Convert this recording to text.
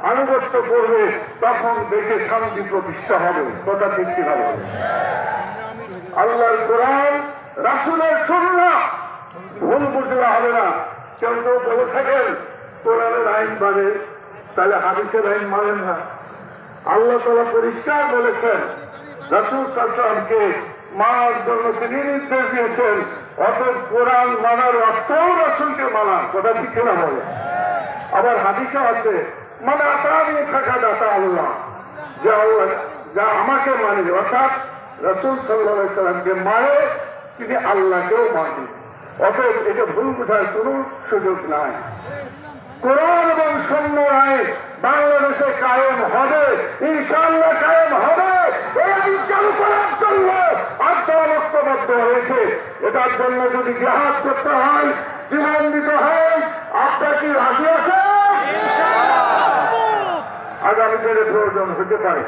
আনুগত্য করবে, তখন দেশে শান্তি প্রতিষ্ঠা হবে। কথা ঠিক কিনা বলে? আল্লাহর কোরআন, রাসূলের সুন্নাহ ভুল বুঝলে হবে না। কেউ কেউ বলে থাকেন কোরআনের আইন মানে, তাহলে হাদিসের আইন মানেন না। আল্লাহ তাআলা পরিষ্কার বলেছেন, রাসূল সাল্লাল্লাহু আলাইহি ওয়াসাল্লামকে মানার জন্য তিনি নির্দেশ দিয়েছেন, অতএব কোরআন মানার অর্থও রাসূলকে মানা। কথা ঠিক কিনা বলে? আবার হাদিসে আছে, মানে আতানি ফাকাদ আতা আল্লাহ, যা আমাকে মানে, অর্থাৎ রাসূল সাল্লাল্লাহু আলাইহি ওয়াসাল্লামকে মানে তিনি আল্লাহকেও মানে। অতএব এটা ভুল বোঝার কোনো সুযোগ নাই। কোরআন এবং সুন্নাহর আইন বাংলাদেশে কায়েম হবে, ইনশাআল্লাহ কায়েম হবে। এই চালু করার জন্য আপনারা ঐক্যবদ্ধ হয়েছে। এটার জন্য যদি জিহাদ করতে হয়, জীবন দিতে হয়, আপনার কি রাজি আছে? আগামী দিনে প্রয়োজন হতে পারে।